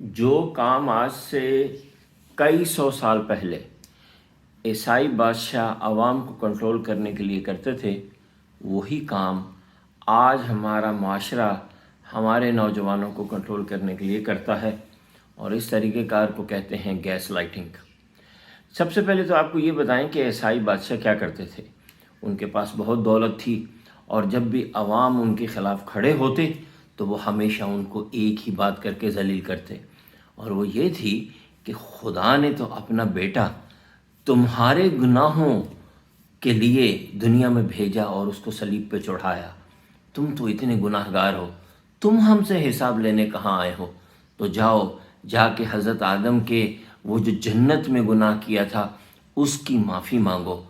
جو کام آج سے کئی سو سال پہلے عیسائی بادشاہ عوام کو کنٹرول کرنے کے لیے کرتے تھے، وہی کام آج ہمارا معاشرہ ہمارے نوجوانوں کو کنٹرول کرنے کے لیے کرتا ہے، اور اس طریقہ کار کو کہتے ہیں گیس لائٹنگ۔ سب سے پہلے تو آپ کو یہ بتائیں کہ عیسائی بادشاہ کیا کرتے تھے۔ ان کے پاس بہت دولت تھی، اور جب بھی عوام ان کے خلاف کھڑے ہوتے تو وہ ہمیشہ ان کو ایک ہی بات کر کے ذلیل کرتے، اور وہ یہ تھی کہ خدا نے تو اپنا بیٹا تمہارے گناہوں کے لیے دنیا میں بھیجا اور اس کو صلیب پہ چڑھایا۔ تم تو اتنے گناہ گار ہو، تم ہم سے حساب لینے کہاں آئے ہو؟ تو جا کے حضرت آدم کے وہ جو جنت میں گناہ کیا تھا اس کی معافی مانگو،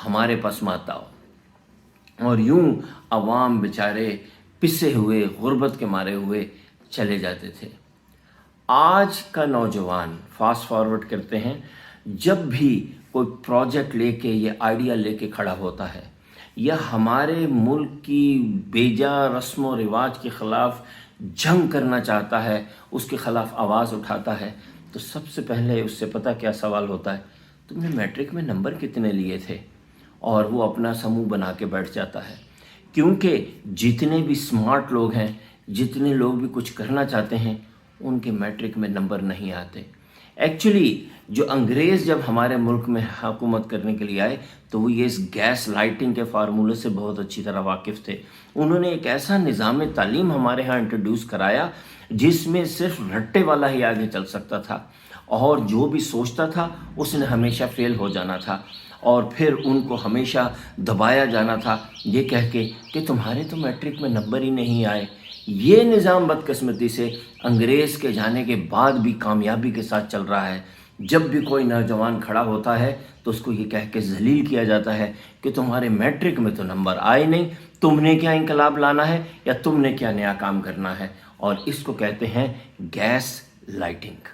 ہمارے پاس مت آؤ۔ اور یوں عوام بیچارے پسے ہوئے، غربت کے مارے ہوئے چلے جاتے تھے۔ آج کا نوجوان فاسٹ فارورڈ کرتے ہیں، جب بھی کوئی پروجیکٹ لے کے یا آئیڈیا لے کے کھڑا ہوتا ہے یا ہمارے ملک کی بیجا رسم و رواج کے خلاف جنگ کرنا چاہتا ہے، اس کے خلاف آواز اٹھاتا ہے، تو سب سے پہلے اس سے پتہ کیا سوال ہوتا ہے؟ تم نے میٹرک میں نمبر کتنے لیے تھے؟ اور وہ اپنا سموہ بنا کے بیٹھ جاتا ہے، کیونکہ جتنے بھی سمارٹ لوگ ہیں، جتنے لوگ بھی کچھ کرنا چاہتے ہیں، ان کے میٹرک میں نمبر نہیں آتے۔ ایکچولی جو انگریز جب ہمارے ملک میں حکومت کرنے کے لیے آئے تو وہ یہ اس گیس لائٹنگ کے فارمولے سے بہت اچھی طرح واقف تھے۔ انہوں نے ایک ایسا نظام تعلیم ہمارے ہاں انٹروڈیوس کرایا جس میں صرف رٹے والا ہی آگے چل سکتا تھا، اور جو بھی سوچتا تھا اس نے ہمیشہ فیل ہو جانا تھا، اور پھر ان کو ہمیشہ دبایا جانا تھا یہ کہہ کے کہ تمہارے تو میٹرک میں نمبر ہی نہیں آئے۔ یہ نظام بدقسمتی سے انگریز کے جانے کے بعد بھی کامیابی کے ساتھ چل رہا ہے۔ جب بھی کوئی نوجوان کھڑا ہوتا ہے تو اس کو یہ کہہ کے ذلیل کیا جاتا ہے کہ تمہارے میٹرک میں تو نمبر آئے نہیں، تم نے کیا انقلاب لانا ہے یا تم نے کیا نیا کام کرنا ہے، اور اس کو کہتے ہیں گیس لائٹنگ۔